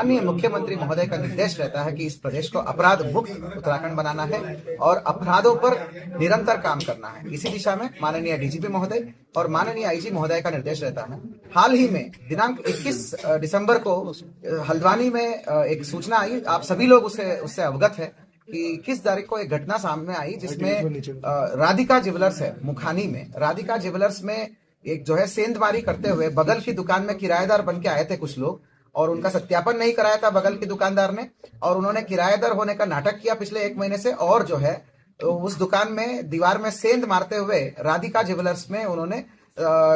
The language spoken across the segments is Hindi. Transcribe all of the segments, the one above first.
माननीय मुख्यमंत्री महोदय का निर्देश रहता है कि इस प्रदेश को अपराध मुक्त उत्तराखंड बनाना है और अपराधों पर निरंतर काम करना है। इसी दिशा में माननीय डीजीपी महोदय और माननीय आईजी महोदय का निर्देश रहता है। हाल ही में दिनांक 21 दिसंबर को हल्द्वानी में एक सूचना आई, आप सभी लोग उससे अवगत है कि किस तारीख को एक घटना सामने आई जिसमें राधिका ज्वेलर्स है मुखानी में, राधिका ज्वेलर्स में एक जो है सेंधमारी करते हुए बगल की दुकान में किराएदार बन के आए थे कुछ लोग और उनका सत्यापन नहीं कराया था बगल के दुकानदार ने और उन्होंने किराएदार होने का नाटक किया पिछले 1 महीने से और जो है उस दुकान में दीवार में सेंध मारते हुए राधिका ज्वेलर्स में उन्होंने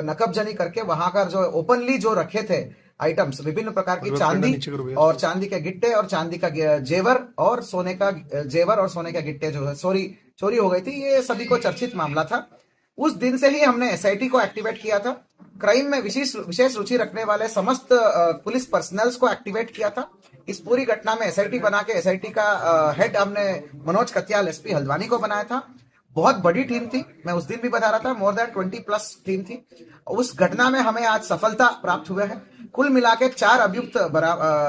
नकबजनी करके वहां का जो ओपनली जो रखे थे आइटम्स, विभिन्न प्रकार की चांदी और चांदी के गिट्टे और चांदी का जेवर और सोने का गिट्टे जो है चोरी हो गई थी। ये सभी को चर्चित मामला था। उस दिन से ही हमने एसआईटी को एक्टिवेट किया था। क्राइम में विशेष रुचि रखने वाले समस्त पुलिस पर्सनल्स को एक्टिवेट किया था। इस पूरी घटना में एसआईटी बना के एसआईटी का हेड हमने मनोज कत्याल एसपी हल्द्वानी को बनाया था। बहुत बड़ी टीम थी, मैं उस दिन भी बता रहा था, मोर देन 20+ टीम थी। उस घटना में हमें आज सफलता प्राप्त हुए है। कुल मिला के 4 अभियुक्त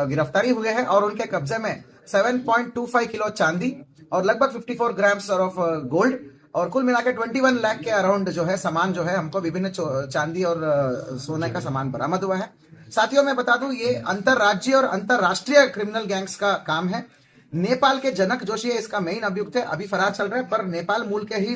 गिरफ्तारी हुए हैं और उनके कब्जे में 7.25 किलो चांदी और लगभग 54 ग्राम्स ऑफ गोल्ड और कुल मिला के 21 लाख के अराउंड जो है सामान जो है हमको विभिन्न चांदी और सोने का सामान बरामद हुआ है। साथियों मैं बता दूं ये अंतरराज्यीय और अंतरराष्ट्रीय क्रिमिनल गैंग्स का काम है। नेपाल के जनक जोशी इसका मेन अभियुक्त है, अभी फरार चल रहे हैं पर नेपाल मूल के ही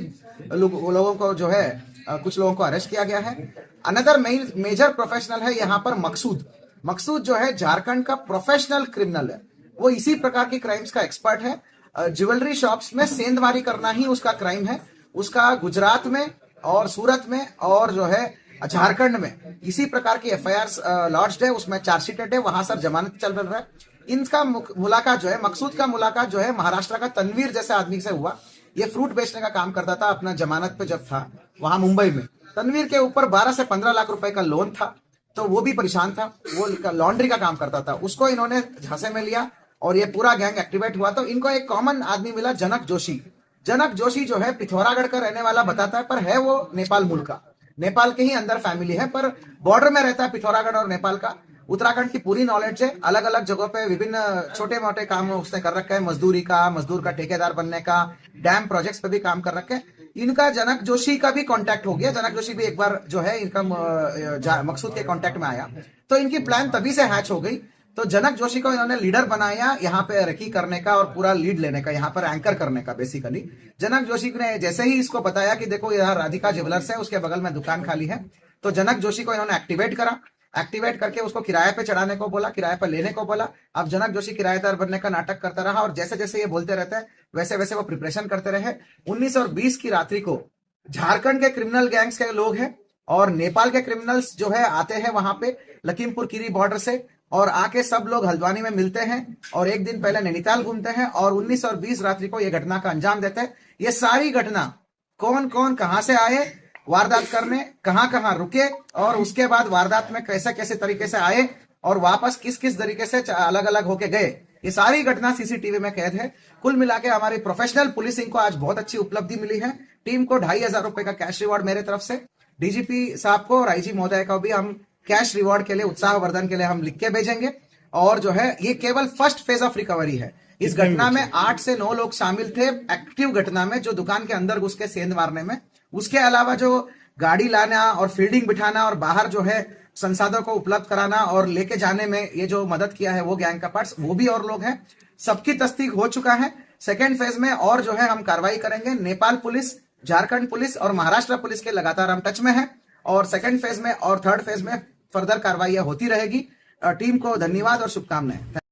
लोगों को जो है कुछ लोगों को अरेस्ट किया गया है। अनदर मेजर प्रोफेशनल है यहाँ पर मकसूद जो है झारखंड का प्रोफेशनल क्रिमिनल है। वो इसी प्रकार की क्राइम्स का एक्सपर्ट है। ज्वेलरी शॉप्स में सेंधमारी करना ही उसका क्राइम है। उसका गुजरात में और सूरत में और जो है झारखंड में इसी प्रकार की एफआईआर लॉन्च्ड है, उसमें चार्जशीटेड है, वहां सर जमानत चल रहा है। इनका मुलाकात जो है मकसूद का मुलाकात जो है महाराष्ट्र का तनवीर जैसे आदमी से हुआ। ये फ्रूट बेचने का काम करता था अपना जमानत पे जब था वहां मुंबई में। तनवीर के ऊपर 12 से 15 लाख रुपए का लोन था तो वो भी परेशान था, वो लॉन्ड्री का काम करता था। उसको इन्होंने झांसे में लिया और ये पूरा गैंग एक्टिवेट हुआ तो इनको एक कॉमन आदमी मिला, जनक जोशी जो है पिथौरागढ़ का रहने वाला बताता है पर है वो नेपाल मूल का, नेपाल के ही अंदर फैमिली है पर बॉर्डर में रहता है पिथौरागढ़ और नेपाल का। उत्तराखंड की पूरी नॉलेज है, अलग अलग जगहों पे विभिन्न छोटे मोटे काम उसने कर रखा है, मजदूर का ठेकेदार बनने का, डैम प्रोजेक्ट्स पे भी काम कर रखे हैं। इनका जनक जोशी का भी कांटेक्ट हो गया, जनक जोशी भी एक बार जो है इनका मकसूद के कांटेक्ट में आया तो इनकी प्लान तभी से हैच हो गई। तो जनक जोशी को इन्होंने लीडर बनाया यहाँ पे रेकी करने का और पूरा लीड लेने का, यहाँ पर एंकर करने का। बेसिकली जनक जोशी ने जैसे ही इसको बताया कि देखो यहाँ राधिका ज्वेलर्स है, उसके बगल में दुकान खाली है, तो जनक जोशी को इन्होंने एक्टिवेट करके उसको किराए पे चढ़ाने को बोला, किराए पे लेने को बोला। अब जनक जोशी किराएदार बनने का नाटक करता रहा और जैसे जैसे ये बोलते रहते हैं वैसे वैसे वो प्रिपरेशन करते रहे। 19 और 20 की रात्रि को झारखंड के क्रिमिनल गैंग्स के लोग हैं और नेपाल के क्रिमिनल्स जो है आते हैं वहां पे लखीमपुर खीरी बॉर्डर से और आके सब लोग हल्द्वानी में मिलते हैं और एक दिन पहले नैनीताल घूमते हैं और 19 और 20 रात्रि को ये घटना का अंजाम देते हैं। ये सारी घटना कौन कौन कहां से आए वारदात करने, कहां कहां रुके और उसके बाद वारदात में कैसे कैसे तरीके से आए और वापस किस किस तरीके से अलग अलग होके गए, ये सारी घटना सीसीटीवी में कैद है। कुल मिला के हमारी प्रोफेशनल पुलिसिंग को आज बहुत अच्छी उपलब्धि मिली है। टीम को 2500 रुपए का कैश रिवॉर्ड मेरे तरफ से, डीजीपी साहब को और आईजी महोदय को भी हम कैश रिवॉर्ड के लिए, उत्साह वर्धन के लिए हम लिख के भेजेंगे। और जो है ये केवल फर्स्ट फेज ऑफ रिकवरी है। इस घटना में 8 से 9 लोग शामिल थे एक्टिव घटना में, जो दुकान के अंदर घुस के सेंध मारने में। उसके अलावा जो गाड़ी लाना और फील्डिंग बिठाना और बाहर जो है संसाधनों को उपलब्ध कराना और लेके जाने में ये जो मदद किया है वो गैंग का पार्ट्स, वो भी और लोग हैं। सबकी तस्दीक हो चुका है। सेकेंड फेज में और जो है हम कार्रवाई करेंगे। नेपाल पुलिस, झारखंड पुलिस और महाराष्ट्र पुलिस के लगातार हम टच में हैं और सेकेंड फेज में और थर्ड फेज में फर्दर कार्रवाई होती रहेगी। टीम को धन्यवाद और शुभकामनाएं।